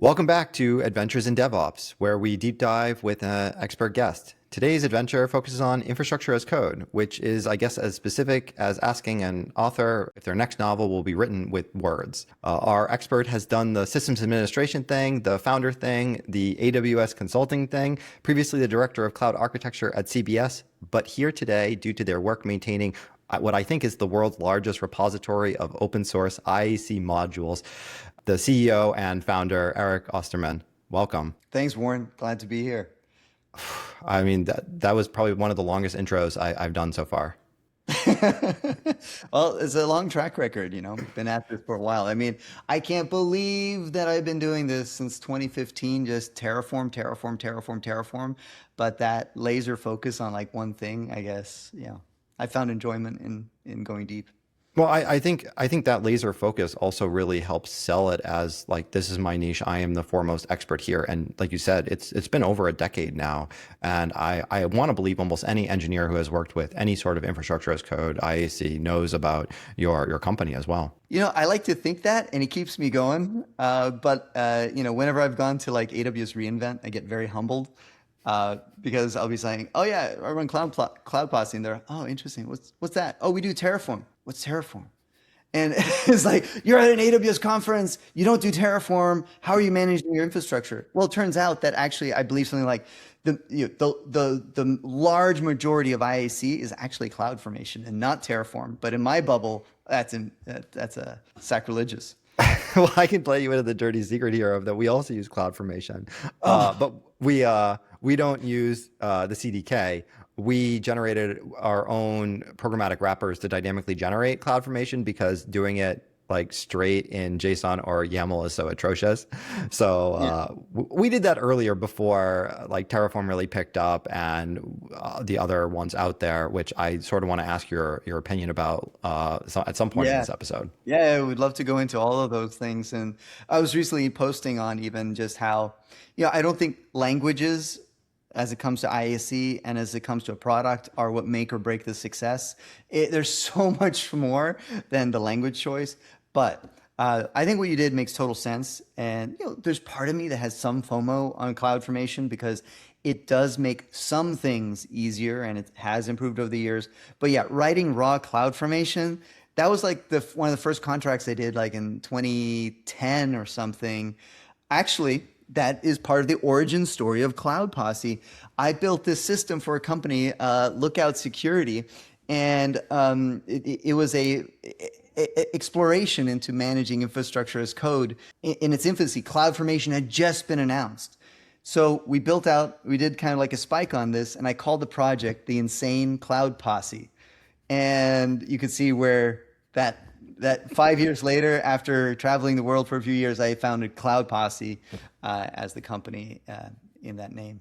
Welcome back to Adventures in DevOps, where we deep dive with an expert guest. Today's adventure focuses on infrastructure as code, which is, I guess, as specific as asking an author if their next novel will be written with words. Our expert has done the systems administration thing, the founder thing, the AWS consulting thing, previously the director of cloud architecture at CBS, but here today due to their work maintaining what I think is the world's largest repository of open source IAC modules, the CEO and founder, Erik Osterman. Welcome. Thanks, Warren. Glad to be here. I mean, that was probably one of the longest intros I've done so far. Well, it's a long track record, been at this for a while. I mean, I can't believe that I've been doing this since 2015, just Terraform, Terraform, Terraform, Terraform. But that laser focus on like one thing, I guess, I found enjoyment in going deep. Well, I think that laser focus also really helps sell it as like, this is my niche. I am the foremost expert here. And like you said, it's been over a decade now. And I want to believe almost any engineer who has worked with any sort of infrastructure as code, IAC, knows about your company as well. I like to think that, and it keeps me going. But whenever I've gone to like AWS reInvent, I get very humbled. Because I'll be saying, "Oh yeah, I run Cloud Posse," and they're, "Oh, interesting. What's that? Oh, we do Terraform. What's Terraform?" And it's like, "You're at an AWS conference. You don't do Terraform. How are you managing your infrastructure?" Well, it turns out that actually, I believe something like the large majority of IAC is actually CloudFormation and not Terraform. But in my bubble, that's a sacrilegious. Well, I can play you into the dirty secret here of that we also use CloudFormation, but we don't use the CDK. We generated our own programmatic wrappers to dynamically generate CloudFormation because doing it like straight in JSON or YAML is so atrocious. So we did that earlier before like Terraform really picked up and the other ones out there, which I sort of want to ask your opinion about at some point in this episode. Yeah, I would love to go into all of those things. And I was recently posting on even just how, I don't think languages as it comes to IAC and as it comes to a product are what make or break the success. There's so much more than the language choice. But I think what you did makes total sense. And there's part of me that has some FOMO on CloudFormation because it does make some things easier and it has improved over the years. But yeah, writing raw CloudFormation, that was like one of the first contracts I did like in 2010 or something. Actually, that is part of the origin story of Cloud Posse. I built this system for a company, Lookout Security, and it was a exploration into managing infrastructure as code. In its infancy, CloudFormation had just been announced. So we did kind of like a spike on this, and I called the project the Insane Cloud Posse. And you could see where that 5 years later, after traveling the world for a few years, I founded Cloud Posse as the company in that name.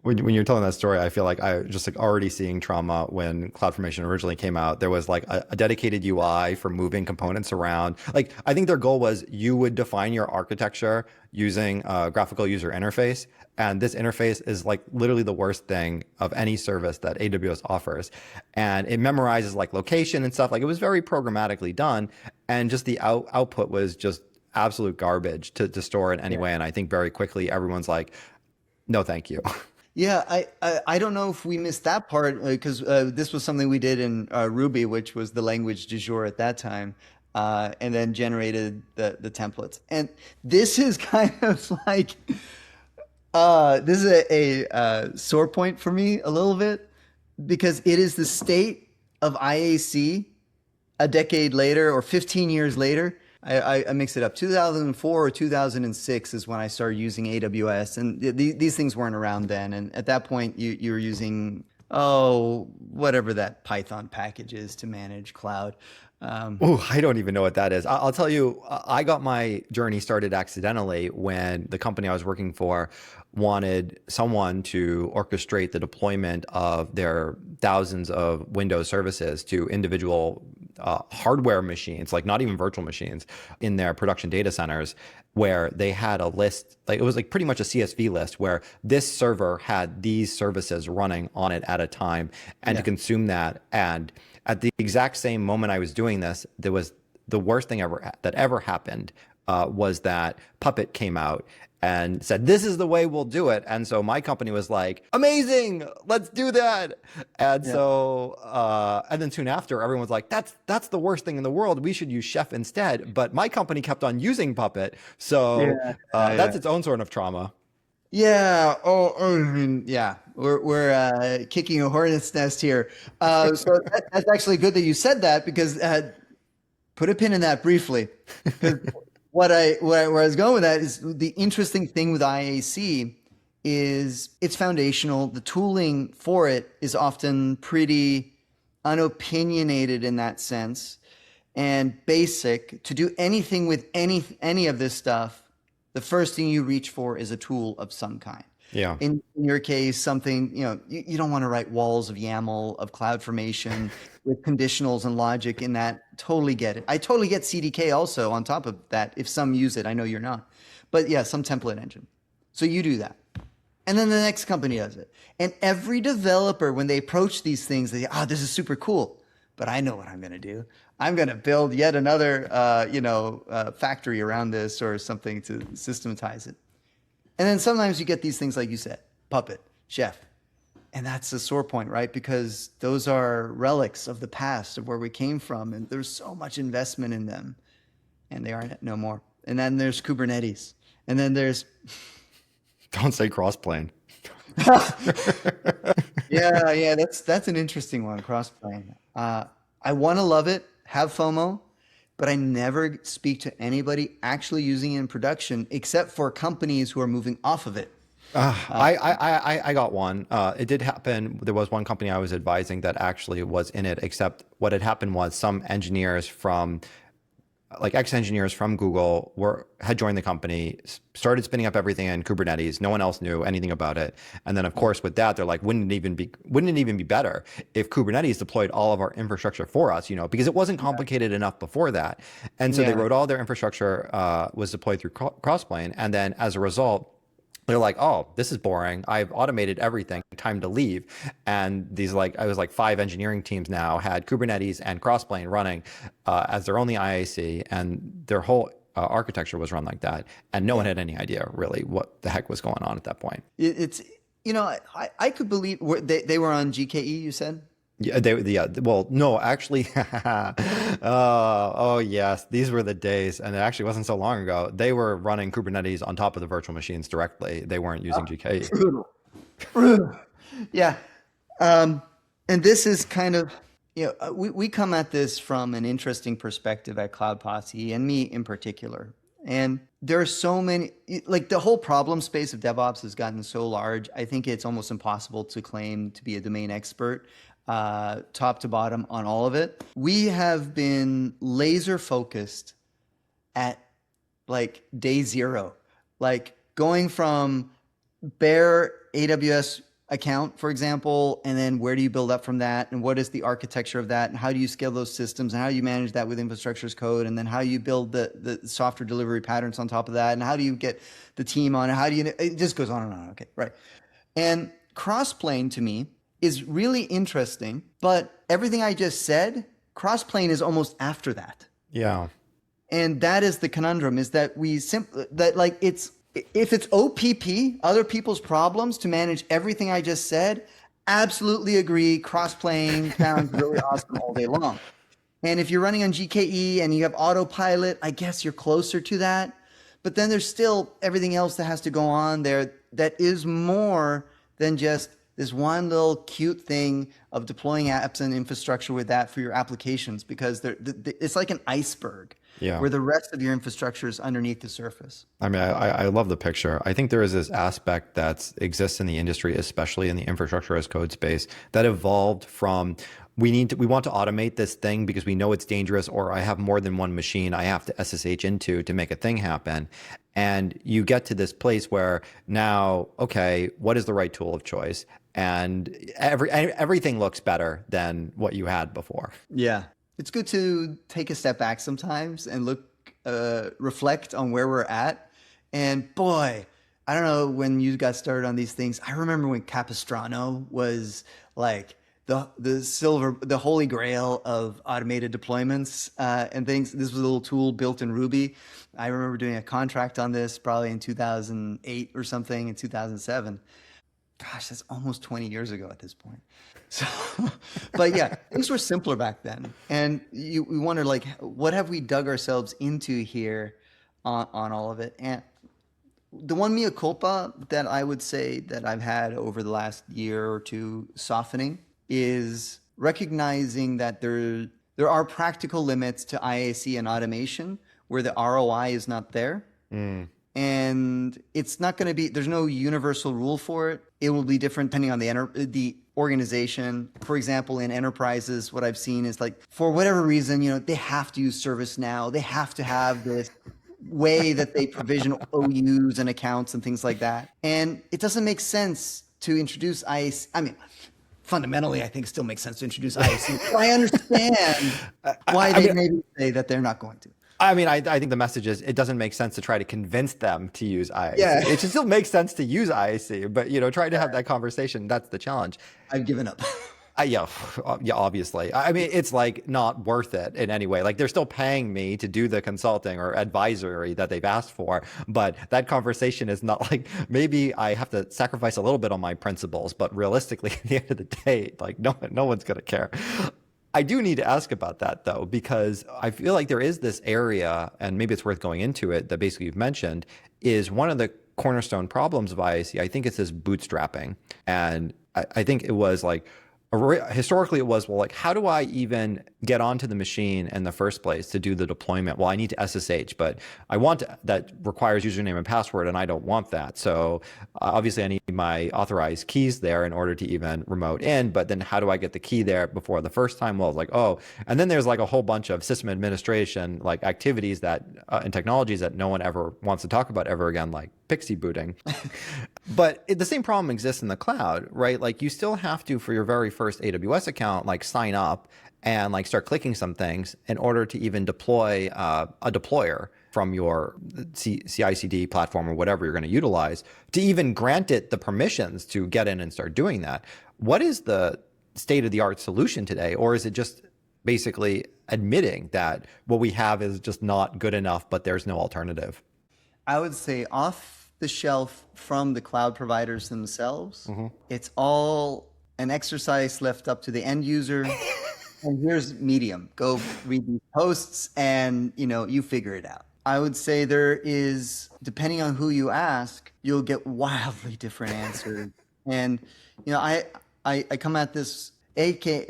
When you're telling that story, I feel like I just like already seeing trauma when CloudFormation originally came out. There was like a dedicated UI for moving components around. Like I think their goal was you would define your architecture using a graphical user interface. And this interface is like literally the worst thing of any service that AWS offers. And it memorizes like location and stuff. Like it was very programmatically done. And just the output was just absolute garbage to store it anyway. And I think very quickly everyone's like, no, thank you. Yeah, I don't know if we missed that part because this was something we did in Ruby, which was the language du jour at that time, and then generated the templates. And this is kind of like this is a sore point for me a little bit because it is the state of IAC a decade later or 15 years later. I mix it up. 2004 or 2006 is when I started using AWS, and these things weren't around then. And at that point, you were using whatever that Python package is to manage cloud. Oh, I don't even know what that is. I'll tell you, I got my journey started accidentally when the company I was working for wanted someone to orchestrate the deployment of their thousands of Windows services to individual hardware machines, like not even virtual machines, in their production data centers, where they had a list, like it was like pretty much a CSV list where this server had these services running on it at a time, and to consume that. And at the exact same moment I was doing this, there was the worst thing that ever happened was that Puppet came out and said, this is the way we'll do it. And so my company was like, amazing, let's do that. And Yeah. so, and then soon after, everyone was like, that's the worst thing in the world. We should use Chef instead. But my company kept on using Puppet. So Yeah. that's Yeah. its own sort of trauma. Yeah. I mean, yeah. We're kicking a hornet's nest here. So that's actually good that you said that because put a pin in that briefly. Because where I was going with that is the interesting thing with IAC is it's foundational. The tooling for it is often pretty unopinionated in that sense and basic. To do anything with any of this stuff, the first thing you reach for is a tool of some kind. Yeah. In your case, something, you don't want to write walls of YAML, of CloudFormation with conditionals and logic in that. Totally get it. I totally get CDK also on top of that. If some use it, I know you're not. But yeah, some template engine. So you do that. And then the next company does it. And every developer, when they approach these things, they say, this is super cool. But I know what I'm going to do. I'm going to build yet another, factory around this or something to systematize it. And then sometimes you get these things like you said, Puppet, Chef. And that's the sore point, right? Because those are relics of the past, of where we came from. And there's so much investment in them. And they are no more. And then there's Kubernetes. And then there's... Don't say crossplane. Yeah, that's an interesting one, crossplane. I want to love it, have FOMO, but I never speak to anybody actually using it in production except for companies who are moving off of it. I got one. It did happen. There was one company I was advising that actually was in it, except what had happened was some engineers from, like ex-engineers from Google had joined the company, started spinning up everything in Kubernetes. No one else knew anything about it. And then of course with that, they're like, wouldn't it even be better if Kubernetes deployed all of our infrastructure for us, because it wasn't complicated enough before that. And so they wrote all their infrastructure was deployed through Crossplane. And then as a result, they're like, oh, this is boring. I've automated everything. Time to leave. And I was like 5 engineering teams now had Kubernetes and Crossplane running as their only IAC, and their whole architecture was run like that. And no one had any idea really what the heck was going on at that point. It's, I could believe they were on GKE, you said? Yeah, well, no, actually, oh yes, these were the days, and it actually wasn't so long ago. They were running Kubernetes on top of the virtual machines directly. They weren't using GKE. Brutal. Yeah. And this is kind of, we come at this from an interesting perspective at Cloud Posse, and me in particular. And there are so many, like the whole problem space of DevOps has gotten so large. I think it's almost impossible to claim to be a domain expert. Top to bottom on all of it. We have been laser focused at like day zero, like going from bare AWS account, for example, and then where do you build up from that? And what is the architecture of that? And how do you scale those systems? And how do you manage that with infrastructure as code? And then how you build the software delivery patterns on top of that? And how do you get the team on it? How do you, it just goes on and on. Okay, right. And Crossplane to me is really interesting, but everything I just said, Crossplane is almost after that. Yeah. And that is the conundrum, is that if it's OPP, other people's problems, to manage everything I just said, absolutely agree. Crossplane sounds really awesome all day long. And if you're running on GKE and you have autopilot, I guess you're closer to that. But then there's still everything else that has to go on there that is more than just this one little cute thing of deploying apps and infrastructure with that for your applications, because it's like an iceberg where the rest of your infrastructure is underneath the surface. I mean, I love the picture. I think there is this aspect that exists in the industry, especially in the infrastructure as code space, that evolved from we want to automate this thing because we know it's dangerous, or I have more than one machine I have to SSH into to make a thing happen. And you get to this place where now, okay, what is the right tool of choice? And everything looks better than what you had before. Yeah. It's good to take a step back sometimes and reflect on where we're at. And boy, I don't know when you got started on these things. I remember when Capistrano was like the holy grail of automated deployments and things. This was a little tool built in Ruby. I remember doing a contract on this probably in 2008 or something, in 2007. Gosh, that's almost 20 years ago at this point. So, but yeah, things were simpler back then. And we wonder, like, what have we dug ourselves into here on all of it? And the one mea culpa that I would say that I've had over the last year or two softening is recognizing that there are practical limits to IAC and automation where the ROI is not there. And it's not going to be, there's no universal rule for it. It will be different depending on the organization. For example, in enterprises, what I've seen is, like, for whatever reason, they have to use ServiceNow. They have to have this way that they provision OUs and accounts and things like that. And it doesn't make sense to introduce IAC. I mean, fundamentally, I think it still makes sense to introduce IAC. I understand why they maybe say that they're not going to. I mean, I think the message is it doesn't make sense to try to convince them to use IAC. Yeah. It should still make sense to use IAC, but try to have that conversation. That's the challenge. I've given up. Yeah, obviously. I mean, it's like not worth it in any way. Like, they're still paying me to do the consulting or advisory that they've asked for, but that conversation is not like, maybe I have to sacrifice a little bit on my principles, but realistically, at the end of the day, like, no one's going to care. I do need to ask about that, though, because I feel like there is this area, and maybe it's worth going into it, that basically you've mentioned is one of the cornerstone problems of IAC. I think it's this bootstrapping. And I think it was like, historically it was, well, like, how do I even get onto the machine in the first place to do the deployment? Well, I need to SSH, but that requires username and password, and I don't want that. So obviously I need my authorized keys there in order to even remote in, but then how do I get the key there before the first time? Well, it's like, and then there's like a whole bunch of system administration, like activities that and technologies that no one ever wants to talk about ever again, like Pixie booting. But the same problem exists in the cloud, right? Like, you still have to, for your very first AWS account, like, sign up and like start clicking some things in order to even deploy a deployer from your CI/CD platform or whatever you're going to utilize, to even grant it the permissions to get in and start doing that. What is the state-of-the-art solution today? Or is it just basically admitting that what we have is just not good enough, but there's no alternative? I would say off the shelf from the cloud providers themselves, it's all an exercise left up to the end user. And here's Medium. Go read these posts and, you figure it out. I would say there is, depending on who you ask, you'll get wildly different answers. And, I come at this,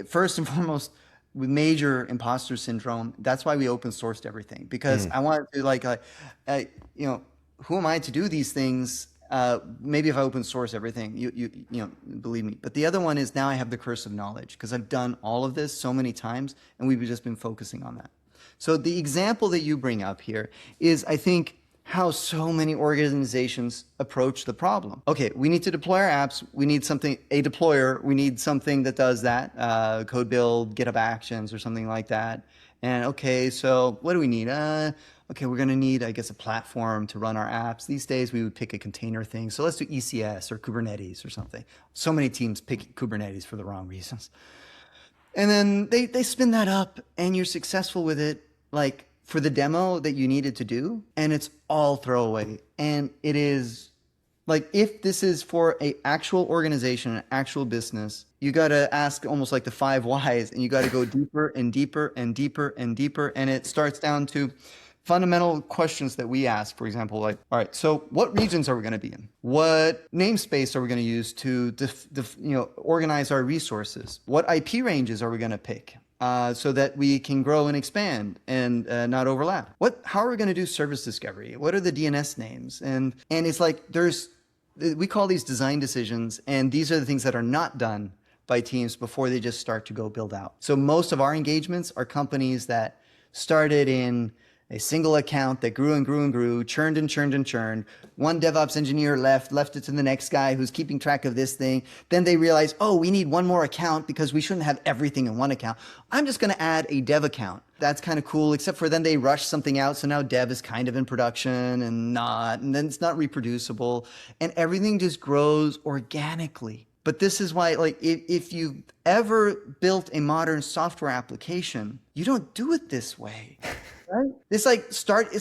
first and foremost, with major imposter syndrome. That's why we open sourced everything, because I want to who am I to do these things? Maybe if I open source everything, you believe me. But the other one is, now I have the curse of knowledge, because I've done all of this so many times, and we've just been focusing on that. So the example that you bring up here is, I think, how so many organizations approach the problem. Okay, we need to deploy our apps. We need a deployer. We need something that does that, code build, GitHub Actions, or something like that. And okay, so what do we need? Okay, we're going to need, I guess, a platform to run our apps. These days, we would pick a container thing. So let's do ECS or Kubernetes or something. So many teams pick Kubernetes for the wrong reasons. And then they spin that up, and you're successful with it, like, for the demo that you needed to do, and it's all throwaway. And it is, like, if this is for an actual organization, an actual business, you got to ask almost like the 5 whys, and you got to go deeper and deeper and deeper and deeper. And it starts down to fundamental questions that we ask, for example, like, all right, so what regions are we going to be in? What namespace are we going to use to organize our resources? What IP ranges are we going to pick so that we can grow and expand and not overlap? How are we going to do service discovery? What are the DNS names? And it's like, we call these design decisions, and these are the things that are not done by teams before they just start to go build out. So most of our engagements are companies that started in a single account that grew and grew and grew, churned and churned and churned. One DevOps engineer left it to the next guy who's keeping track of this thing. Then they realized, we need one more account because we shouldn't have everything in one account. I'm just going to add a dev account. That's kind of cool, except for then they rush something out. So now dev is kind of in production and then it's not reproducible. And everything just grows organically. But this is why, like, if you've ever built a modern software application, you don't do it this way. Right? It's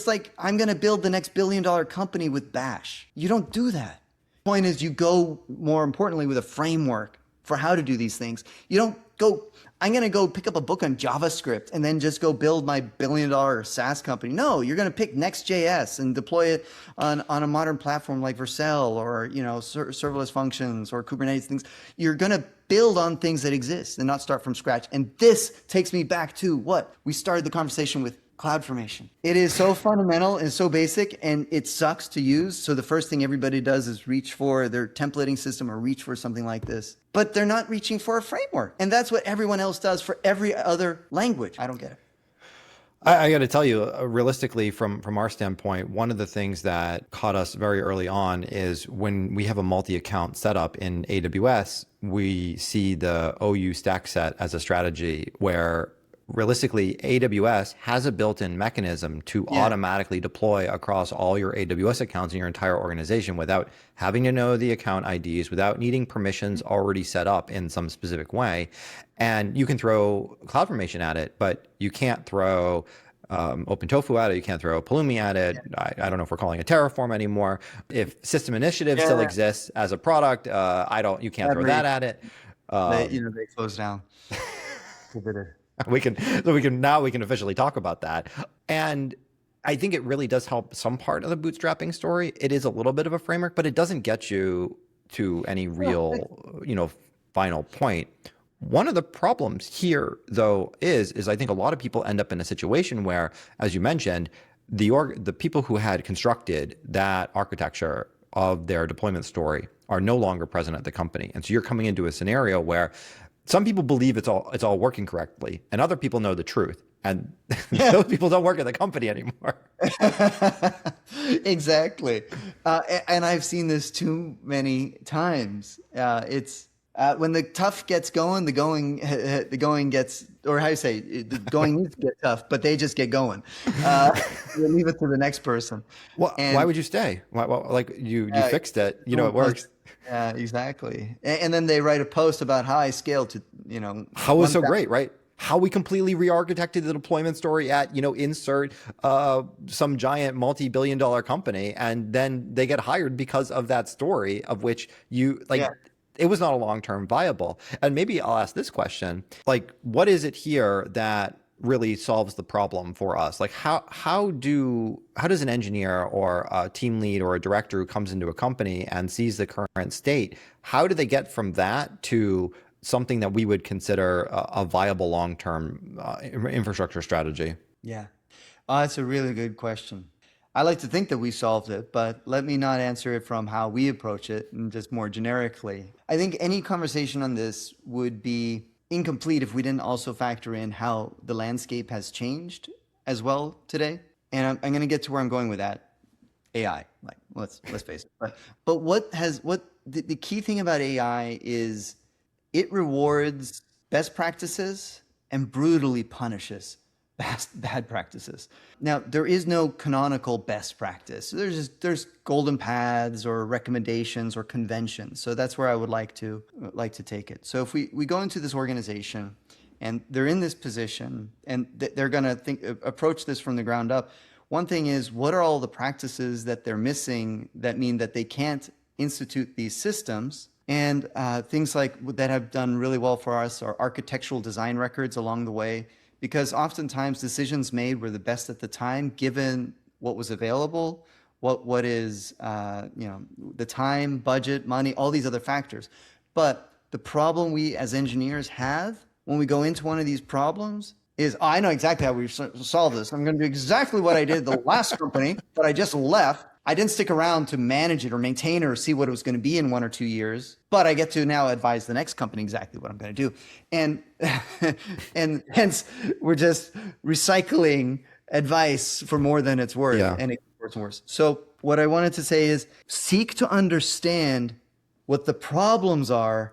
like I'm going to build the next billion-dollar company with Bash. You don't do that. Point is, you go, more importantly, with a framework for how to do these things. You don't go, I'm going to go pick up a book on JavaScript and then just go build my billion-dollar SaaS company. No, you're going to pick Next.js and deploy it on a modern platform like Vercel or, serverless functions or Kubernetes things. You're going to build on things that exist and not start from scratch. And this takes me back to what we started the conversation with. CloudFormation. It is so fundamental and so basic, and it sucks to use. So the first thing everybody does is reach for their templating system or reach for something like this. But they're not reaching for a framework. And that's what everyone else does for every other language. I don't get it. I got to tell you, realistically, from our standpoint, one of the things that caught us very early on is when we have a multi-account setup in AWS, we see the OU stack set as a strategy where realistically, AWS has a built-in mechanism to automatically deploy across all your AWS accounts in your entire organization without having to know the account IDs, without needing permissions already set up in some specific way. And you can throw CloudFormation at it, but you can't throw OpenTofu at it. You can't throw Pulumi at it. I don't know if we're calling it Terraform anymore. If System Initiative still exists as a product, you can't throw that at it. They closed down. We can officially talk about that. And I think it really does help some part of the bootstrapping story. It is a little bit of a framework, but it doesn't get you to any real, final point. One of the problems here, though, is I think a lot of people end up in a situation where, as you mentioned, the people who had constructed that architecture of their deployment story are no longer present at the company. And so you're coming into a scenario where some people believe it's all working correctly, and other people know the truth, and those people don't work at the company anymore. Exactly, and I've seen this too many times. It's when the tough gets going, the going gets, or how you say, the going needs to get tough, but they just get going. You leave it to the next person. Well, why would you stay? You fixed it. It works. Yeah, exactly. And then they write a post about how I scaled to, how it was so great, right? How we completely re-architected the deployment story at, insert some giant multi-billion-dollar company, and then they get hired because of that story of which it was not a long-term viable. And maybe I'll ask this question, what is it here that really solves the problem for us? How does an engineer or a team lead or a director who comes into a company and sees the current state, how do they get from that to something that we would consider a viable long-term infrastructure strategy? Yeah, that's a really good question. I like to think that we solved it, but let me not answer it from how we approach it and just more generically. I think any conversation on this would be incomplete if we didn't also factor in how the landscape has changed as well today. And I'm going to get to where I'm going with that. AI, let's face it. But the key thing about AI is it rewards best practices and brutally punishes bad practices. Now, there is no canonical best practice. There's golden paths or recommendations or conventions. So that's where I would like to take it. So if we go into this organization and they're in this position and they're going to approach this from the ground up, one thing is, what are all the practices that they're missing that mean that they can't institute these systems? And things that have done really well for us are architectural design records along the way. Because oftentimes decisions made were the best at the time, given what was available, what is, the time, budget, money, all these other factors. But the problem we as engineers have when we go into one of these problems is, I know exactly how we solve this. I'm going to do exactly what I did the last company, but I just left. I didn't stick around to manage it or maintain it or see what it was going to be in 1 or 2 years, but I get to now advise the next company exactly what I'm going to do. And and hence we're just recycling advice for more than it's worth, and it gets worse and worse. So what I wanted to say is seek to understand what the problems are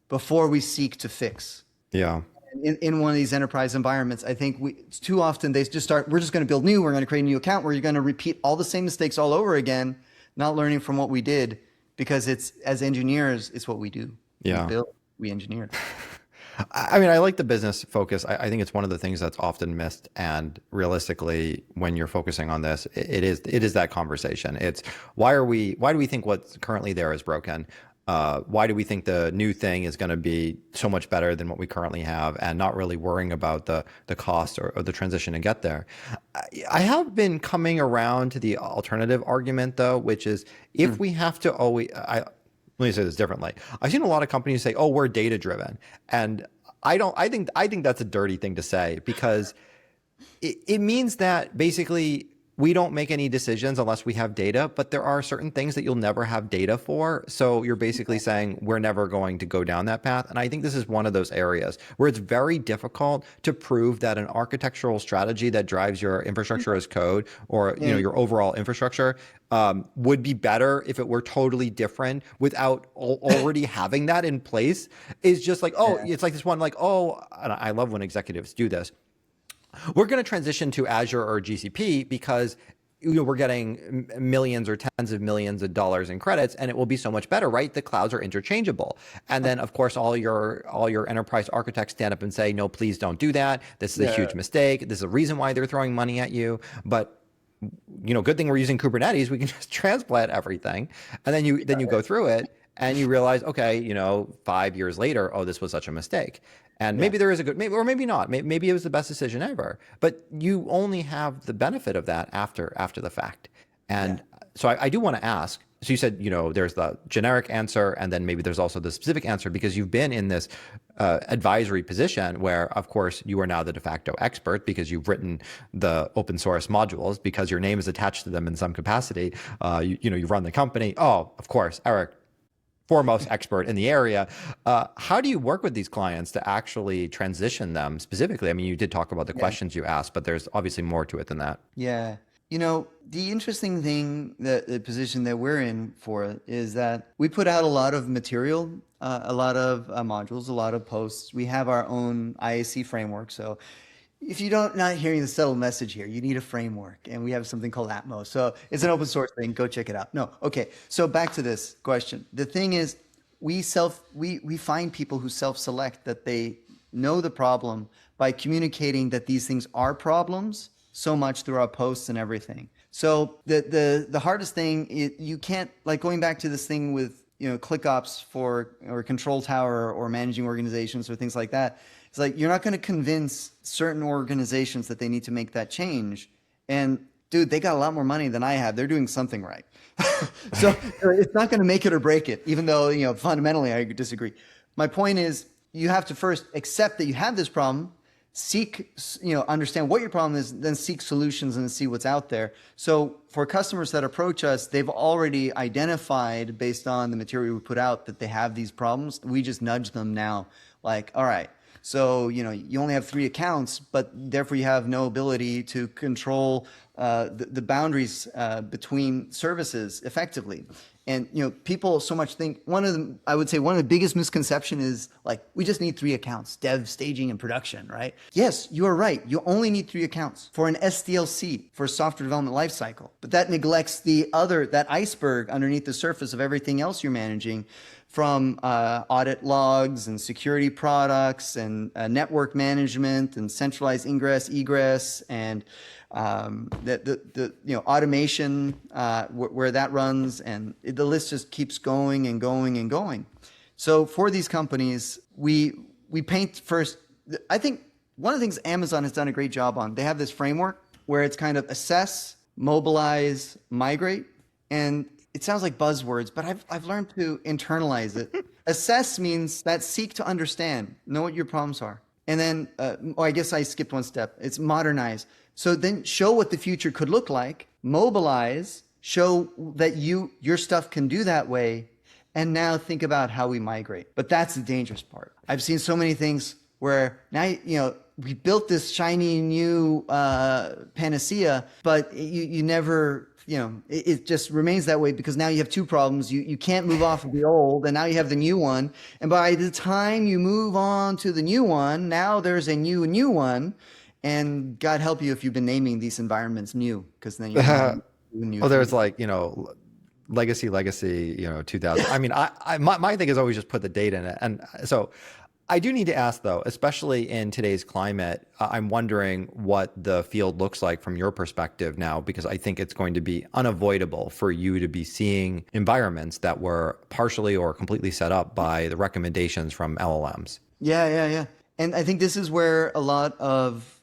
before we seek to fix. Yeah. In one of these enterprise environments, I think it's too often they just start, we're just going to build new, we're going to create a new account where you're going to repeat all the same mistakes all over again, not learning from what we did, because it's, as engineers, it's what we do. We Yeah. built, we engineered. I mean, I like the business focus. I think it's one of the things that's often missed. And realistically, when you're focusing on this, it is that conversation. It's why do we think what's currently there is broken? Why do we think the new thing is going to be so much better than what we currently have, and not really worrying about the cost or the transition to get there? I have been coming around to the alternative argument though, which is if Mm. we have to always, let me say this differently. I've seen a lot of companies say, "Oh, we're data driven," and I don't. I think that's a dirty thing to say because it means that basically we don't make any decisions unless we have data, but there are certain things that you'll never have data for. So you're basically saying we're never going to go down that path. And I think this is one of those areas where it's very difficult to prove that an architectural strategy that drives your infrastructure as code or Yeah, your overall infrastructure would be better if it were totally different without already having that in place. Is just like, oh, yeah, it's like this one, like, oh, and I love when executives do this. We're going to transition to Azure or GCP because we're getting millions or tens of millions of dollars in credits, and it will be so much better, right? The clouds are interchangeable. And then of course all your enterprise architects stand up and say, no, please don't do that. This is a yeah, huge mistake. This is a reason why they're throwing money at you. But good thing we're using Kubernetes. We can just transplant everything, and then you go through it and you realize, okay, 5 years later, oh, this was such a mistake. And yeah, maybe there is a good, maybe, or maybe not. Maybe it was the best decision ever. But you only have the benefit of that after the fact. yeah. And so I do want to ask. So you said, there's the generic answer, and then maybe there's also the specific answer because you've been in this advisory position where, of course, you are now the de facto expert because you've written the open source modules because your name is attached to them in some capacity. You run the company. Oh, of course, Erik, foremost expert in the area. How do you work with these clients to actually transition them specifically? I mean, you did talk about the Yeah. questions you asked, but there's obviously more to it than that. Yeah. The interesting thing, that the position that we're in for is that we put out a lot of material, a lot of modules, a lot of posts. We have our own IAC framework. So if you don't not hearing the subtle message here, you need a framework, and we have something called Atmos. So it's an open source thing. Go check it out. No, okay. So back to this question. The thing is, we find people who self-select that they know the problem by communicating that these things are problems so much through our posts and everything. So the hardest thing is you can't, like, going back to this thing with click ops for or control tower or managing organizations or things like that. It's like you're not going to convince certain organizations that they need to make that change. And dude, they got a lot more money than I have. They're doing something right. So it's not going to make it or break it, even though fundamentally I disagree. My point is, you have to first accept that you have this problem, seek, understand what your problem is, then seek solutions and see what's out there. So for customers that approach us, they've already identified based on the material we put out that they have these problems. We just nudge them now, like, all right, so you only have 3 accounts, but therefore you have no ability to control the boundaries between services effectively. And people so much think I would say one of the biggest misconception is, like, we just need 3 accounts: dev, staging, and production, right? Yes, you are right. You only need 3 accounts for an SDLC, for a software development lifecycle. But that neglects that iceberg underneath the surface of everything else you're managing, from audit logs and security products and network management and centralized ingress, egress, and the automation where that runs, and the list just keeps going and going and going. So for these companies, we paint first. I think one of the things Amazon has done a great job on, they have this framework where it's kind of assess, mobilize, migrate, and it sounds like buzzwords, but I've learned to internalize it. Assess means that seek to understand, know what your problems are. And then, I guess I skipped one step. It's modernize. So then show what the future could look like, mobilize, show that your stuff can do that way, and now think about how we migrate. But that's the dangerous part. I've seen so many things where now, we built this shiny new panacea, but you never, it just remains that way because now you have 2 problems. You can't move off of the old, and now you have the new one. And by the time you move on to the new one, now there's a new one. And God help you if you've been naming these environments new, because then you're new. Well, there's like, legacy, 2000. I mean, my thing is always just put the data in it. And so I do need to ask though, especially in today's climate, I'm wondering what the field looks like from your perspective now, because I think it's going to be unavoidable for you to be seeing environments that were partially or completely set up by the recommendations from LLMs. Yeah. And I think this is where a lot of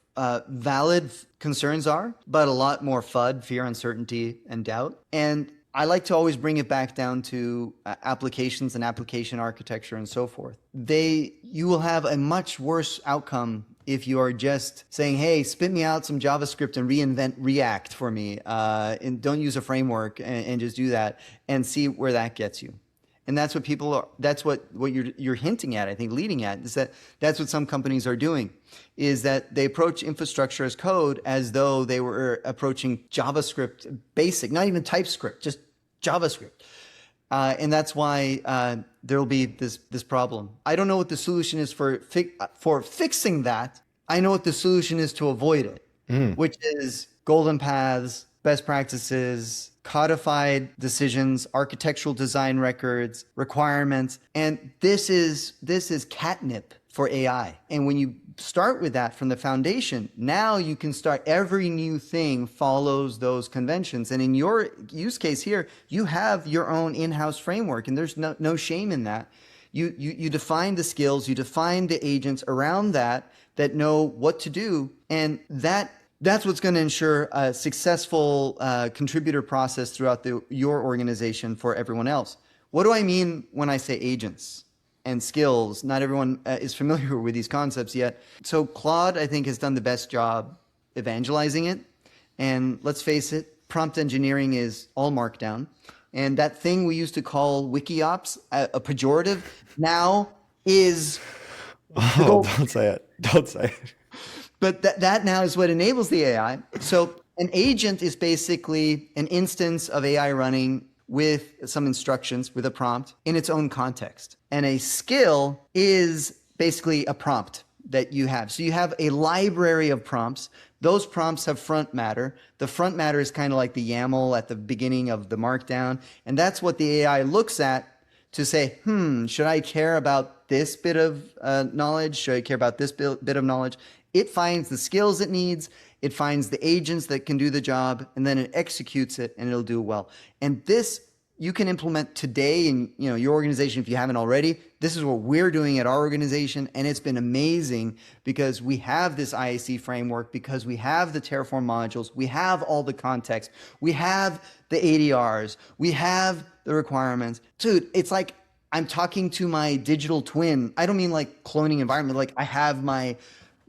valid concerns are, but a lot more FUD, fear, uncertainty, and doubt. And I like to always bring it back down to applications and application architecture and so forth. You will have a much worse outcome if you are just saying, hey, spit me out some JavaScript and reinvent React for me, and don't use a framework and just do that and see where that gets you. And that's what people are, that's what you're hinting at, I think, leading at, is that's what some companies are doing, is that they approach infrastructure as code as though they were approaching JavaScript basic, not even TypeScript, just JavaScript. And that's why there will be this problem. I don't know what the solution is for fixing that. I know what the solution is to avoid it, which is golden paths, best practices, codified decisions, architectural design records, requirements. And this is catnip for AI. And when you start with that from the foundation, now you can start, every new thing follows those conventions. And in your use case here, you have your own in-house framework, and there's no shame in that. You define the skills, you define the agents around that know what to do. And that's what's going to ensure a successful contributor process throughout your organization for everyone else. What do I mean when I say agents and skills? Not everyone is familiar with these concepts yet. So Claude, I think, has done the best job evangelizing it. And let's face it, prompt engineering is all markdown. And that thing we used to call WikiOps, a pejorative, now is... Oh, don't say it. Don't say it. But that now is what enables the AI. So an agent is basically an instance of AI running with some instructions, with a prompt in its own context. And a skill is basically a prompt that you have. So you have a library of prompts. Those prompts have front matter. The front matter is kind of like the YAML at the beginning of the markdown. And that's what the AI looks at to say, should I care about this bit of knowledge? Should I care about this bit of knowledge? It finds the skills it needs, it finds the agents that can do the job, and then it executes it, and it'll do well. And this you can implement today in your organization if you haven't already. This is what we're doing at our organization, and it's been amazing because we have this IAC framework, because we have the Terraform modules, we have all the context, we have the ADRs, we have the requirements. Dude, it's like I'm talking to my digital twin. I don't mean like cloning environment, like I have my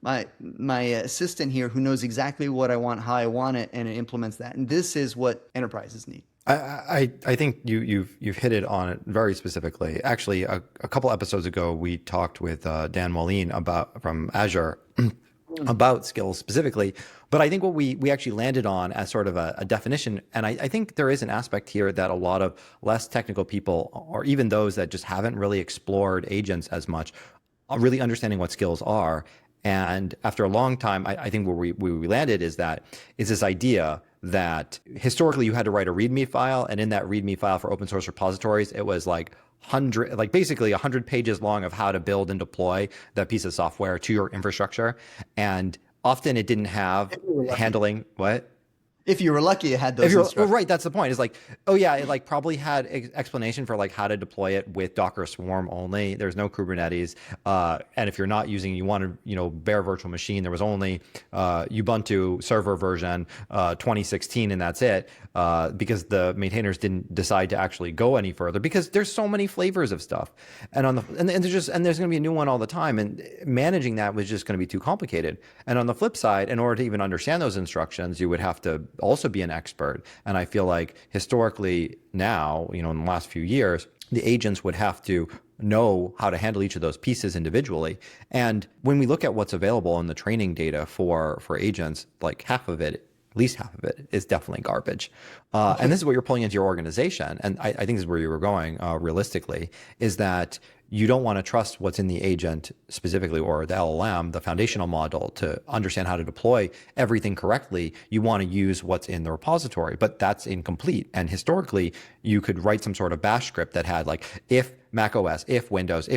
assistant here who knows exactly what I want, how I want it, and it implements that. And this is what enterprises need. I think you've hit it on it very specifically. Actually, a couple episodes ago, we talked with Dan Moline from Azure about skills specifically. But I think what we actually landed on as sort of a definition, and I think there is an aspect here that a lot of less technical people, or even those that just haven't really explored agents as much, are really understanding what skills are. And after a long time, I think where we landed is this idea that historically you had to write a README file, and in that README file for open source repositories, it was basically 100 pages long of how to build and deploy that piece of software to your infrastructure. And often it didn't have handling what? If you were lucky, it had those instructions. Well, right, that's the point. It's like, oh yeah, it probably had explanation for how to deploy it with Docker Swarm only. There's no Kubernetes, and if you're not using, you want to bare virtual machine. There was only Ubuntu server version 2016, and that's it, because the maintainers didn't decide to actually go any further because there's so many flavors of stuff, and there's going to be a new one all the time, and managing that was just going to be too complicated. And on the flip side, in order to even understand those instructions, you would have to also be an expert. And I feel like historically now, in the last few years, the agents would have to know how to handle each of those pieces individually. And when we look at what's available in the training data for agents, like at least half of it is definitely garbage. And this is what you're pulling into your organization. And I think this is where you were going realistically, is that you don't want to trust what's in the agent specifically or the LLM, the foundational model, to understand how to deploy everything correctly. You want to use what's in the repository, but that's incomplete. And historically, you could write some sort of bash script that had like if Mac OS, if Windows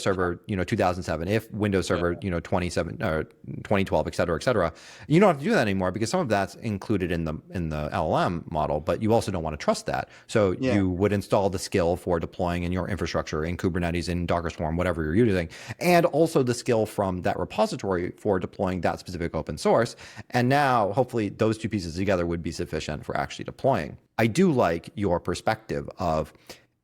Server, 2007, if Windows Server, 27 or 2012, et cetera. You don't have to do that anymore because some of that's included in the LLM model, but you also don't want to trust that. So you would install the skill for deploying in your infrastructure in Kubernetes, in Docker Swarm, whatever you're using, and also the skill from that repository for deploying that specific open source. And now, hopefully, those two pieces together would be sufficient for actually deploying. I do like your perspective of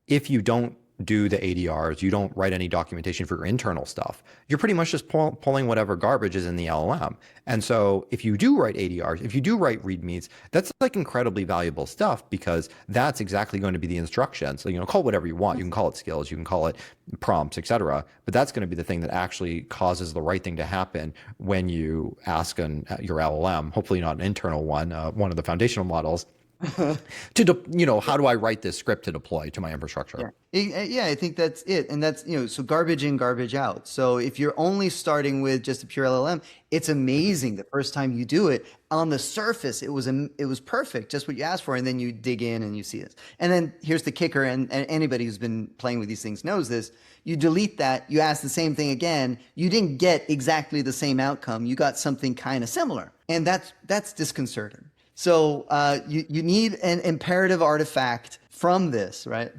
if you don't do the ADRs, you don't write any documentation for your internal stuff, you're pretty much just pulling whatever garbage is in the LLM. And so if you do write ADRs, if you do write READMEs, that's like incredibly valuable stuff because that's exactly going to be the instructions. So, call it whatever you want. You can call it skills, you can call it prompts, et cetera. But that's going to be the thing that actually causes the right thing to happen when you ask your LLM, hopefully not an internal one of the foundational models, how do I write this script to deploy to my infrastructure? Yeah, I think that's it. And that's, so garbage in, garbage out. So if you're only starting with just a pure LLM, it's amazing the first time you do it. On the surface, it was perfect, just what you asked for. And then you dig in and you see this. And then here's the kicker, and anybody who's been playing with these things knows this. You delete that, you ask the same thing again, you didn't get exactly the same outcome. You got something kind of similar. And that's disconcerting. So you need an imperative artifact from this, right?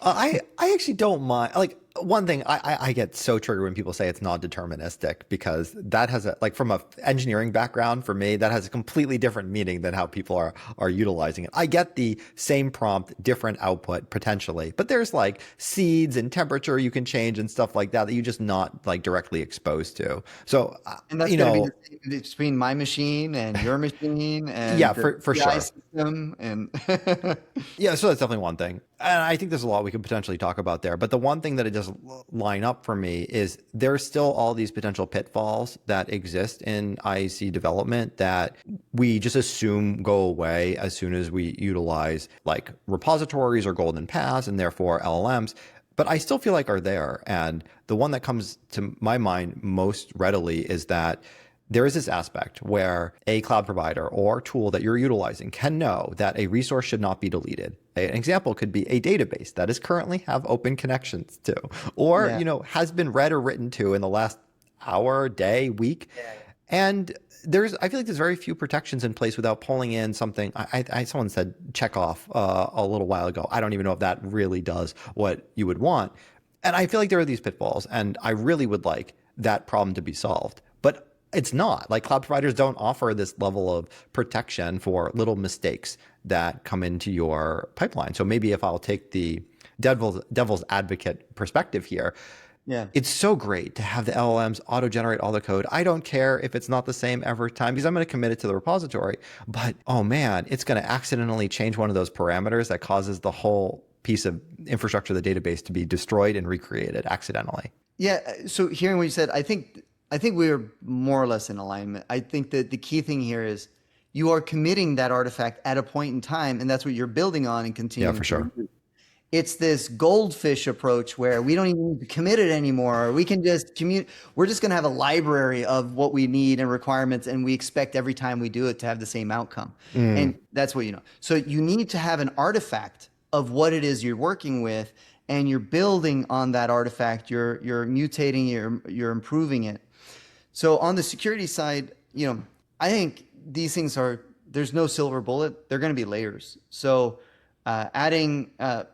I actually don't mind. Like one thing, I get so triggered when people say it's not deterministic because that has from a engineering background for me, that has a completely different meaning than how people are utilizing it. I get the same prompt, different output potentially, but there's like seeds and temperature you can change and stuff like that you're just not like directly exposed to. So and that's going to be the same between my machine and your machine and yeah, for sure. System and yeah, so that's definitely one thing. And I think there's a lot we could potentially talk about there. But the one thing that it doesn't line up for me is there's still all these potential pitfalls that exist in IAC development that we just assume go away as soon as we utilize like repositories or golden paths and therefore LLMs. But I still feel like are there. And the one that comes to my mind most readily is that there is this aspect where a cloud provider or tool that you're utilizing can know that a resource should not be deleted. An example could be a database that is currently have open connections to, or, has been read or written to in the last hour, day, week. Yeah. And I feel like there's very few protections in place without pulling in something. Someone said check off a little while ago. I don't even know if that really does what you would want. And I feel like there are these pitfalls, and I really would like that problem to be solved. But it's not. Like cloud providers don't offer this level of protection for little mistakes that come into your pipeline. So maybe if I'll take the devil's advocate perspective here, it's so great to have the LLMs auto-generate all the code. I don't care if it's not the same every time because I'm going to commit it to the repository. But, oh man, it's going to accidentally change one of those parameters that causes the whole piece of infrastructure of the database to be destroyed and recreated accidentally. Yeah. So hearing what you said, I think we're more or less in alignment. I think that the key thing here is you are committing that artifact at a point in time, and that's what you're building on and continuing. Yeah, for sure. It's this goldfish approach where we don't even need to commit it anymore. We can just we're just going to have a library of what we need and requirements, and we expect every time we do it to have the same outcome. And that's what So you need to have an artifact of what it is you're working with, and you're building on that artifact. You're mutating, you're improving it. So on the security side, I think these things there's no silver bullet. They're going to be layers. So adding a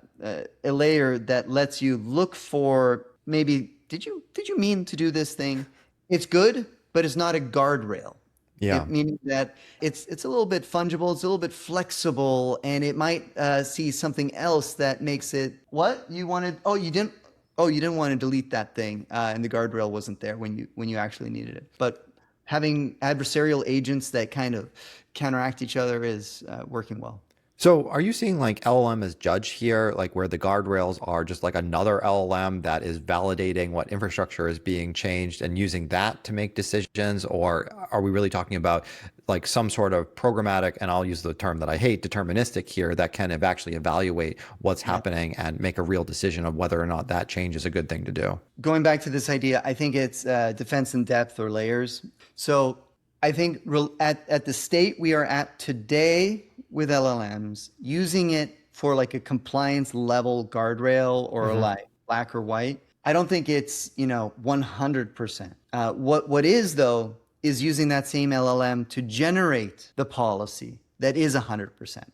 layer that lets you look for maybe, did you mean to do this thing? It's good, but it's not a guardrail. Yeah. Meaning that it's a little bit fungible, it's a little bit flexible, and it might see something else that makes it, what? You wanted, you didn't want to delete that thing, and the guardrail wasn't there when you actually needed it. But having adversarial agents that kind of counteract each other is working well. So are you seeing like LLM as judge here, like where the guardrails are just like another LLM that is validating what infrastructure is being changed and using that to make decisions? Or are we really talking about like some sort of programmatic, and I'll use the term that I hate, deterministic here, that can actually evaluate what's Yeah. happening and make a real decision of whether or not that change is a good thing to do? Going back to this idea, I think it's defense in depth or layers. So I think at the state we are at today with LLMs, using it for like a compliance level guardrail or Hmm. like black or white, I don't think it's, 100%. What is though is using that same LLM to generate the policy that is 100%.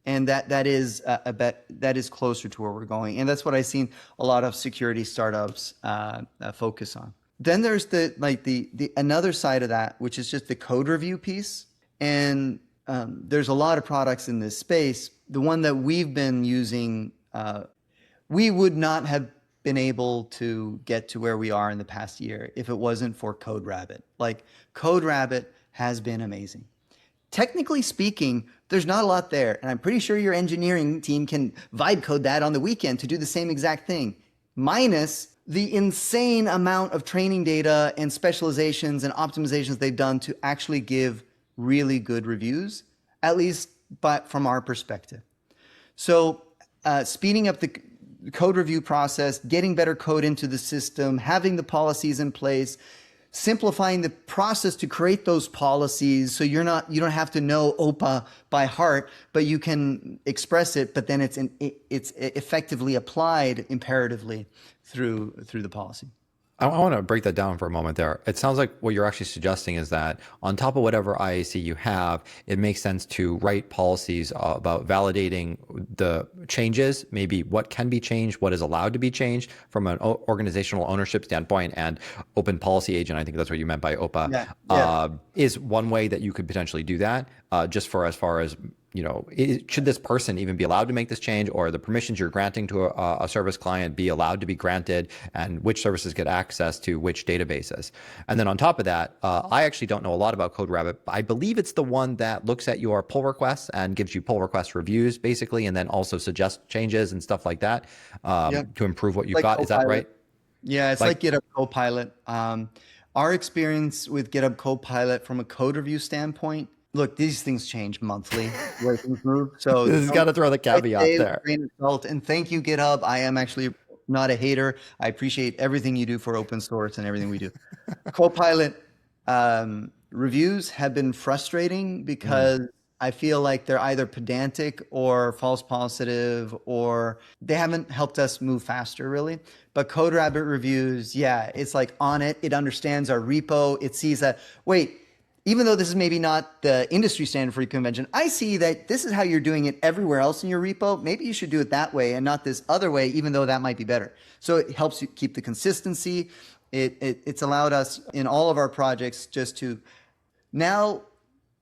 And that is a bet that is closer to where we're going, and that's what I've seen a lot of security startups focus on. Then there's the another side of that, which is just the code review piece, and there's a lot of products in this space. The one that we've been using, we would not have been able to get to where we are in the past year if it wasn't for CodeRabbit. Like CodeRabbit has been amazing. Technically speaking, there's not a lot there. And I'm pretty sure your engineering team can vibe code that on the weekend to do the same exact thing, minus the insane amount of training data and specializations and optimizations they've done to actually give really good reviews, at least from our perspective. So speeding up the code review process, getting better code into the system, having the policies in place, simplifying the process to create those policies, so you don't have to know OPA by heart, but you can express it, but then it's effectively applied imperatively through the policy. I want to break that down for a moment there. It sounds like what you're actually suggesting is that on top of whatever IAC you have, it makes sense to write policies about validating the changes, maybe what can be changed, what is allowed to be changed from an organizational ownership standpoint, and open policy agent, I think that's what you meant by OPA, Yeah, yeah. is one way that you could potentially do that, just for as far as should this person even be allowed to make this change, or the permissions you're granting to a service client be allowed to be granted, and which services get access to which databases. And then on top of that, I actually don't know a lot about CodeRabbit, but I believe it's the one that looks at your pull requests and gives you pull request reviews, basically, and then also suggests changes and stuff like that Yep. to improve what you've Like got. Is that Copilot. right? Yeah, it's like Like, GitHub Copilot. Our experience with GitHub Copilot from a code review standpoint, look, these things change monthly where things move. So this has got don't to throw the take caveat it with a there. grain of salt. And thank you, GitHub. I am actually not a hater. I appreciate everything you do for open source and everything we do. Copilot reviews have been frustrating Mm. because I feel like they're either pedantic or false positive, or they haven't helped us move faster, really. But CodeRabbit reviews, yeah, it's like on it. It understands our repo. It sees that, wait, even though this is maybe not the industry standard for convention, I see that this is how you're doing it everywhere else in your repo. Maybe you should do it that way and not this other way, even though that might be better. So it helps you keep the consistency. It's allowed us in all of our projects just to now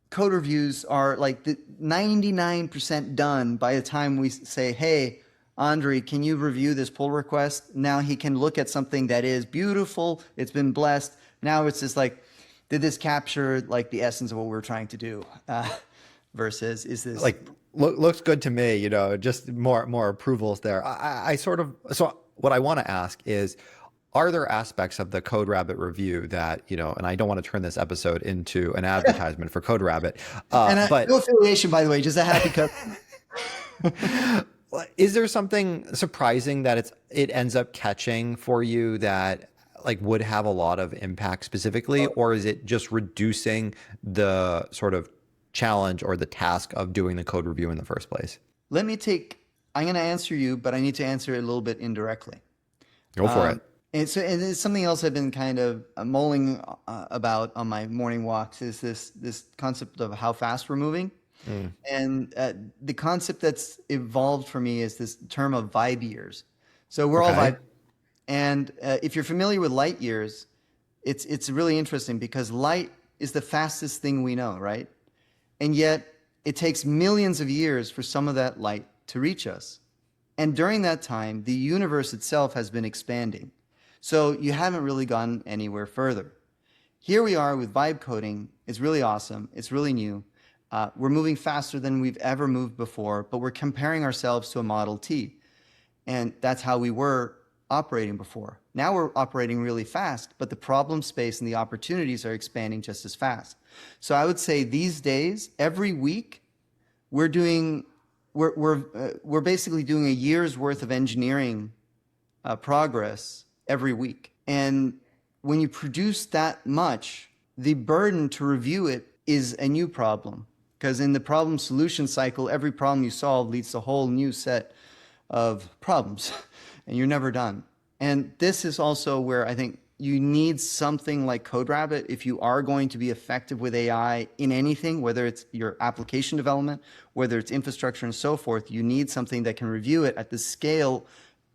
code reviews are like the 99% done by the time we say, hey, Andre, can you review this pull request? Now he can look at something that is beautiful. It's been blessed. Now it's just like, did this capture like the essence of what we're trying to do? Versus is this Like, looks good to me, just more approvals there. I sort of, so what I want to ask is, are there aspects of the CodeRabbit review that, and I don't want to turn this episode into an advertisement for CodeRabbit, and no but affiliation, by the way, just a happy customer. is there something surprising that it ends up catching for you that like would have a lot of impact specifically, or is it just reducing the sort of challenge or the task of doing the code review in the first place? I'm going to answer you, but I need to answer it a little bit indirectly. Go for it. And it's something else I've been kind of mulling about on my morning walks is this concept of how fast we're moving. And the concept that's evolved for me is this term of vibe years. So we're all Okay. vibe. And if you're familiar with light years, it's really interesting because light is the fastest thing we know, right? And yet it takes millions of years for some of that light to reach us. And during that time, the universe itself has been expanding. So you haven't really gone anywhere further. Here we are with vibe coding. It's really awesome. It's really new. We're moving faster than we've ever moved before, but we're comparing ourselves to a Model T. And that's how we were operating before. Now we're operating really fast, but the problem space and the opportunities are expanding just as fast. So I would say these days, every week, we're basically doing a year's worth of engineering progress every week. And when you produce that much, the burden to review it is a new problem. Because in the problem solution cycle, every problem you solve leads to a whole new set of problems, and you're never done. And this is also where I think you need something like CodeRabbit if you are going to be effective with AI in anything, whether it's your application development, whether it's infrastructure and so forth. You need something that can review it at the scale,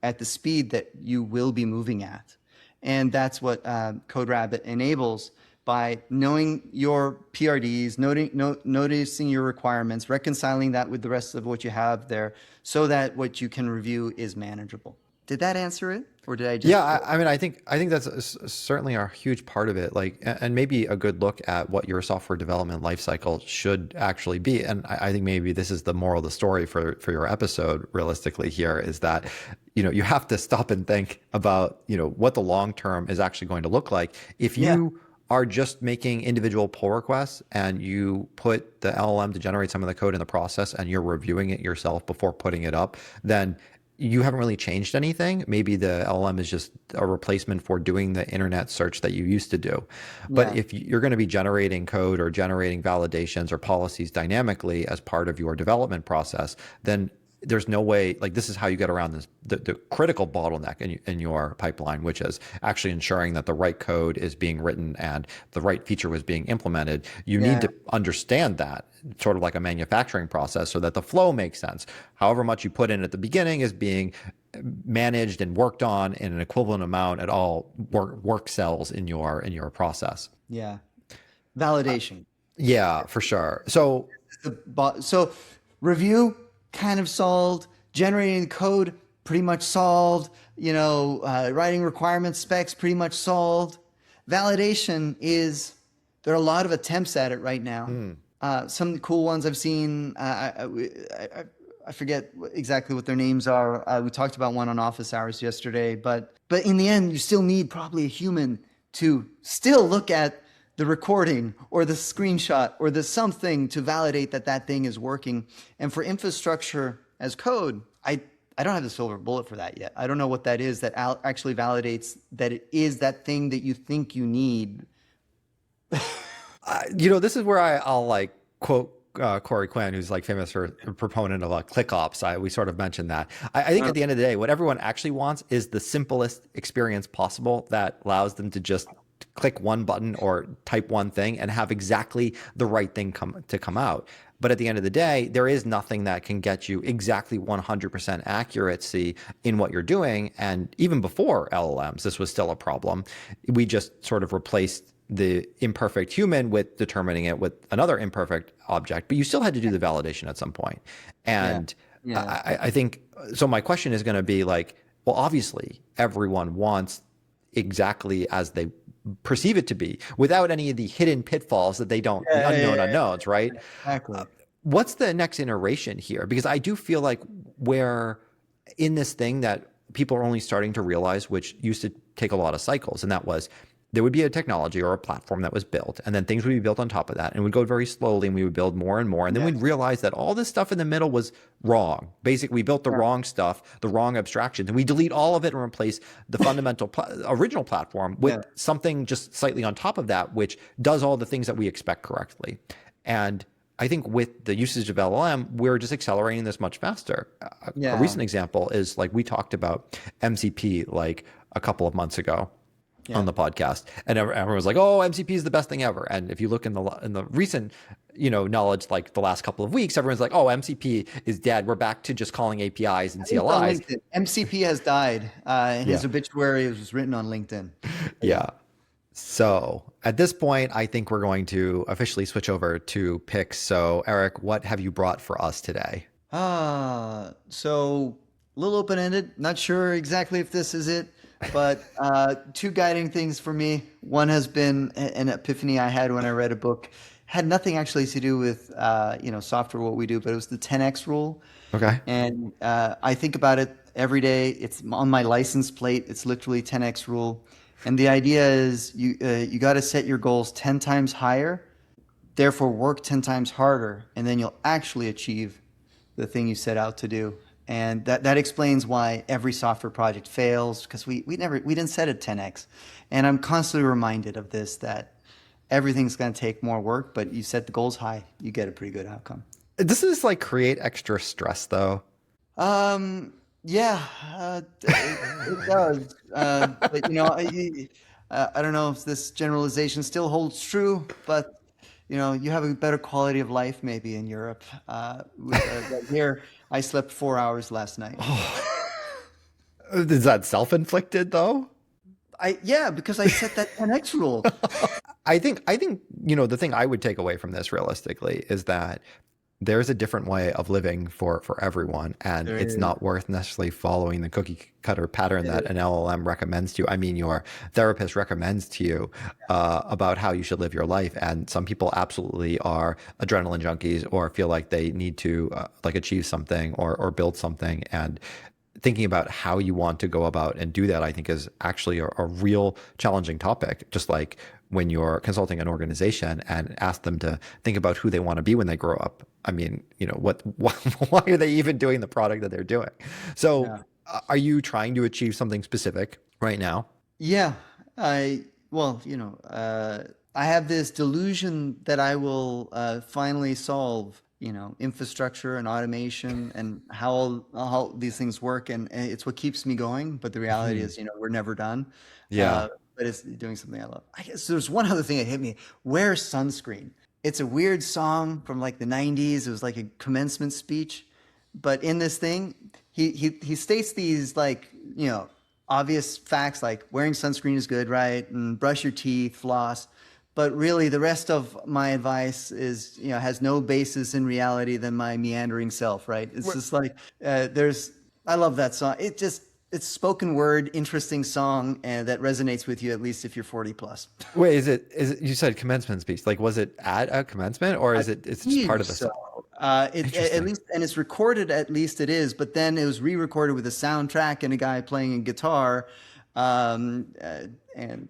at the speed that you will be moving at. And that's what CodeRabbit enables by knowing your PRDs, noticing your requirements, reconciling that with the rest of what you have there so that what you can review is manageable. Did that answer it? Or did I just... Yeah, I mean, I think that's certainly a huge part of it. Like, and maybe a good look at what your software development lifecycle should actually be. And I think maybe this is the moral of the story for your episode. Realistically, here is that you have to stop and think about what the long term is actually going to look like. If you are just making individual pull requests and you put the LLM to generate some of the code in the process and you're reviewing it yourself before putting it up, then you haven't really changed anything. Maybe the LLM is just a replacement for doing the internet search that you used to do. But if you're going to be generating code or generating validations or policies dynamically as part of your development process, then there's no way, like, this is how you get around this, the critical bottleneck in your pipeline, which is actually ensuring that the right code is being written and the right feature was being implemented. You need to understand that, sort of like a manufacturing process, so that the flow makes sense. However much you put in at the beginning is being managed and worked on in an equivalent amount at all work cells in your process. Yeah. Validation. Yeah, for sure. So review, kind of solved. Generating code, pretty much solved. Writing requirements, specs, pretty much solved. Validation there are a lot of attempts at it right now. Some cool ones I've seen, I forget exactly what their names are. We talked about one on Office Hours yesterday, but in the end, you still need probably a human to still look at the recording or the screenshot or the something to validate that thing is working. And for infrastructure as code, I don't have the silver bullet for that yet. I don't know what that is that actually validates that it is that thing that you think you need. This is where I'll like quote Corey Quinn, who's like famous for a proponent of click ops. We sort of mentioned that. I think at the end of the day, what everyone actually wants is the simplest experience possible that allows them to just click one button or type one thing and have exactly the right thing come out. But at the end of the day, there is nothing that can get you exactly 100% accuracy in what you're doing. And even before LLMs, this was still a problem. We just sort of replaced the imperfect human with determining it with another imperfect object, but you still had to do the validation at some point. And I think, so my question is going to be like, well, obviously everyone wants exactly as they perceive it to be without any of the hidden pitfalls that they don't, the unknown unknowns, right? Exactly. What's the next iteration here? Because I do feel like we're in this thing that people are only starting to realize, which used to take a lot of cycles. And that was, there would be a technology or a platform that was built, and then things would be built on top of that, and it would go very slowly, and we would build more and more, and then we'd realize that all this stuff in the middle was wrong. Basically, we built the wrong stuff, the wrong abstractions, and we delete all of it and replace the fundamental original platform with something just slightly on top of that, which does all the things that we expect correctly. And I think with the usage of LLM, we're just accelerating this much faster. A recent example is, like, we talked about MCP like a couple of months ago on the podcast, and everyone was like, "Oh, MCP is the best thing ever." And if you look in the recent, knowledge, like the last couple of weeks, everyone's like, "Oh, MCP is dead. We're back to just calling APIs and CLIs." MCP has died. His obituary was written on LinkedIn. Yeah. So at this point, I think we're going to officially switch over to picks. So Erik, what have you brought for us today? So a little open-ended. Not sure exactly if this is it. But two guiding things for me. One has been an epiphany I had when I read a book, had nothing actually to do with software, what we do, but it was the 10x rule. Okay. And I think about it every day. It's on my license plate. It's literally 10x rule. And the idea is you got to set your goals 10 times higher, therefore work 10 times harder, and then you'll actually achieve the thing you set out to do. And that explains why every software project fails, because we didn't set it 10x. And I'm constantly reminded of this, that everything's going to take more work, but you set the goals high, you get a pretty good outcome. Does this like create extra stress though? Yeah, it does. But I don't know if this generalization still holds true, but you have a better quality of life maybe in Europe. Right here, I slept 4 hours last night. Is that self-inflicted though? Yeah, because I set that 10x rule. I think the thing I would take away from this realistically is that there's a different way of living for everyone, and There it's is. not worth necessarily following the cookie cutter pattern that an LLM recommends to you. I mean, your therapist recommends to you about how you should live your life, and some people absolutely are adrenaline junkies or feel like they need to like achieve something or build something, and thinking about how you want to go about and do that, I think is actually a real challenging topic. Just like when you're consulting an organization and ask them to think about who they want to be when they grow up. I mean, why are they even doing the product that they're doing? So, Yeah. are you trying to achieve something specific right now? Yeah, well, I have this delusion that I will finally solve, infrastructure and automation and how these things work, and it's what keeps me going. But the reality Mhm. is, we're never done. Yeah. But it's doing something I love. I guess there's one other thing that hit me. Wear sunscreen. It's a weird song from like the 90s. It was like a commencement speech. But in this thing, he states these like, obvious facts like wearing sunscreen is good, right? And brush your teeth, floss. But really, the rest of my advice is, has no basis in reality than my meandering self, right? It's just like I love that song. It's spoken word, interesting song, and that resonates with you at least if you're 40 plus. Wait, is it you said commencement speech? Like, was it at a commencement or I it's just part believe of the so. song? At Interesting. least, and it's recorded. At least it is. But then it was re-recorded with a soundtrack and a guy playing a guitar. And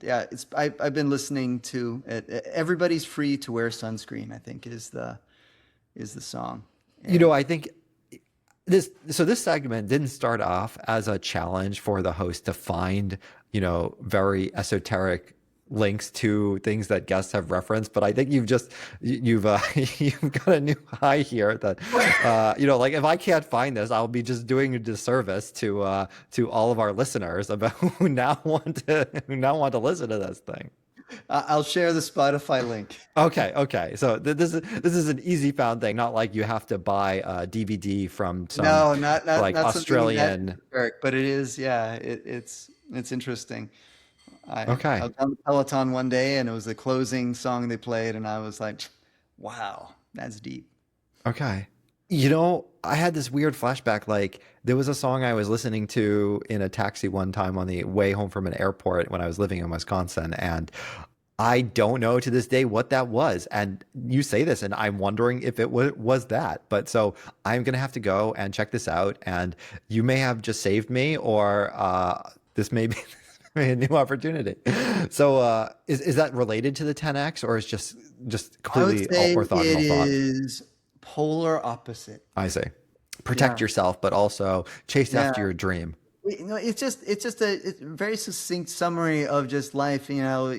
yeah, I've been listening to it. Everybody's free to wear sunscreen, I think is the song. And I think this segment didn't start off as a challenge for the host to find, very esoteric links to things that guests have referenced, but I think you've you've got a new high here that like if I can't find this, I'll be just doing a disservice to all of our listeners about who now want to listen to this thing. I'll share the Spotify link. Okay. So this is an easy found thing, not like you have to buy a DVD from some No, not not like not something that Australian. esoteric, but it is. Yeah, it's interesting. I Okay. was on the Peloton one day, and it was the closing song they played, and I was like, "Wow, that's deep." Okay. I had this weird flashback. Like, there was a song I was listening to in a taxi one time on the way home from an airport when I was living in Wisconsin. And I don't know to this day what that was. And you say this, and I'm wondering if it was that. But so I'm going to have to go and check this out. And you may have just saved me, or this may be a new opportunity. So is that related to the 10X, or is just I would completely say it orthogonal thought? is polar opposite. I see. Protect Yeah, yourself, but also chase yeah. after your dream. It's just a very succinct summary of just life. You're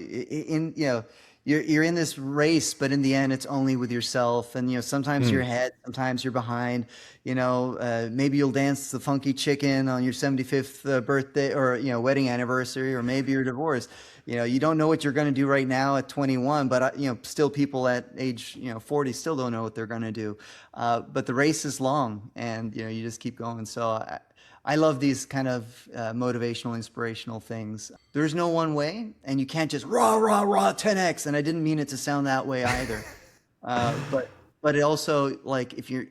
in this race, but in the end, it's only with yourself. And sometimes you're Hmm. ahead, sometimes you're behind. Maybe you'll dance the funky chicken on your 75th birthday or wedding anniversary, or maybe you're divorced. You don't know what you're going to do right now at 21, but still people at age 40 still don't know what they're going to do. But the race is long, and you just keep going. So I love these kind of motivational, inspirational things. There's no one way, and you can't just rah rah rah 10x. And I didn't mean it to sound that way either. But it also, like, if you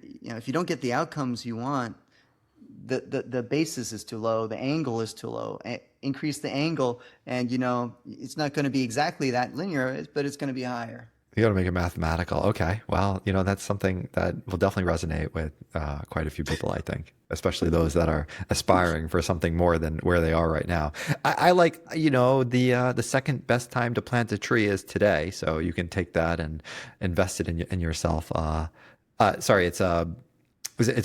don't get the outcomes you want, the basis is too low, the angle is too low. Increase the angle, and it's not going to be exactly that linear, but it's going to be higher. You got to make it mathematical. Okay. Well, that's something that will definitely resonate with quite a few people, I think, especially those that are aspiring for something more than where they are right now. I like, the second best time to plant a tree is today. So you can take that and invest it in yourself. Sorry, it's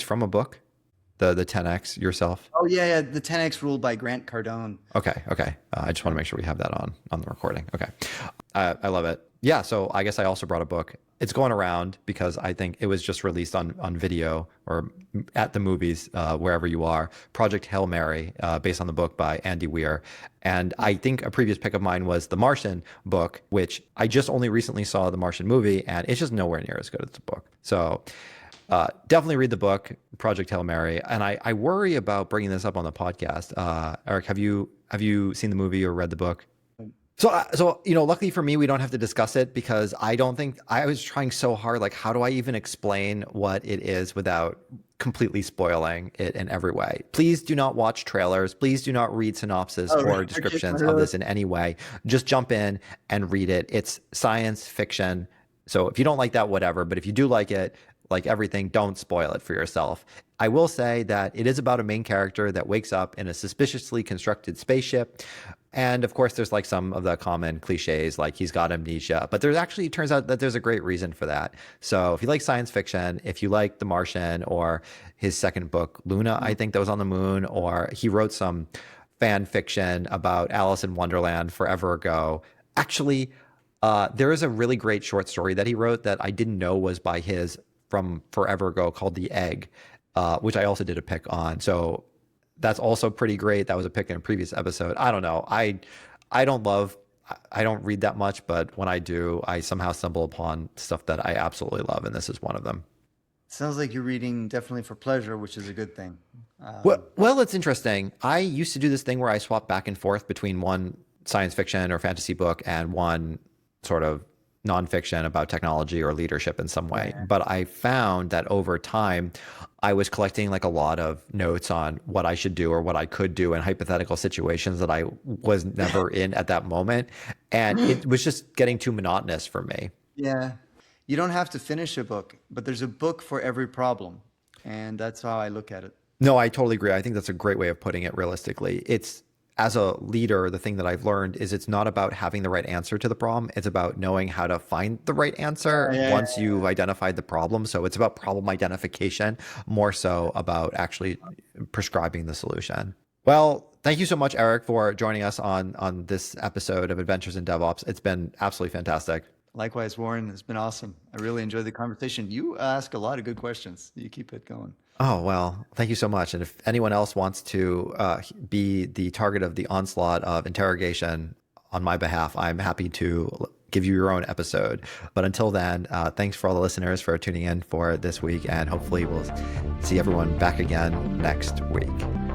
from a book, the 10x yourself. Oh yeah, yeah, the 10x rule by Grant Cardone. Okay, okay. I just want to make sure we have that on the recording. Okay, I love it. Yeah, so I guess I also brought a book. It's going around because I think it was just released on video or at the movies, wherever you are. Project Hail Mary, based on the book by Andy Weir. And I think a previous pick of mine was the Martian book, which I just only recently saw the Martian movie, and it's just nowhere near as good as the book. So definitely read the book, Project Hail Mary. And I worry about bringing this up on the podcast. Eric, have you seen the movie or read the book? So luckily for me, we don't have to discuss it because I don't think I was trying so hard. Like, how do I even explain what it is without completely spoiling it in every way? Please do not watch trailers. Please do not read synopsis or descriptions of this in any way. Just jump in and read it. It's science fiction. So if you don't like that, whatever. But if you do like it, like everything, don't spoil it for yourself. I will say that it is about a main character that wakes up in a suspiciously constructed spaceship. And of course, there's like some of the common cliches, like he's got amnesia, but there's actually, it turns out that there's a great reason for that. So if you like science fiction, if you like The Martian or his second book, Luna, I think that was on the moon, or he wrote some fan fiction about Alice in Wonderland forever ago. Actually, there is a really great short story that he wrote that I didn't know was by his from forever ago called The Egg, which I also did a pick on. So that's also pretty great. That was a pick in a previous episode. I don't know. I don't read that much, but when I do, I somehow stumble upon stuff that I absolutely love, and this is one of them. Sounds like you're reading definitely for pleasure, which is a good thing. Well, it's interesting. I used to do this thing where I swap back and forth between one science fiction or fantasy book and one sort of nonfiction about technology or leadership in some way. Yeah. But I found that over time, I was collecting like a lot of notes on what I should do or what I could do in hypothetical situations that I was never in at that moment. And it was just getting too monotonous for me. Yeah. You don't have to finish a book, but there's a book for every problem. And that's how I look at it. No, I totally agree. I think that's a great way of putting it realistically. It's, as a leader, the thing that I've learned is it's not about having the right answer to the problem. It's about knowing how to find the right answer once you've identified the problem. So it's about problem identification, more so about actually prescribing the solution. Well, thank you so much, Eric, for joining us on this episode of Adventures in DevOps. It's been absolutely fantastic. Likewise, Warren, it's been awesome. I really enjoyed the conversation. You ask a lot of good questions. You keep it going. Oh, well, thank you so much. And if anyone else wants to be the target of the onslaught of interrogation on my behalf, I'm happy to give you your own episode. But until then, thanks for all the listeners for tuning in for this week. And hopefully we'll see everyone back again next week.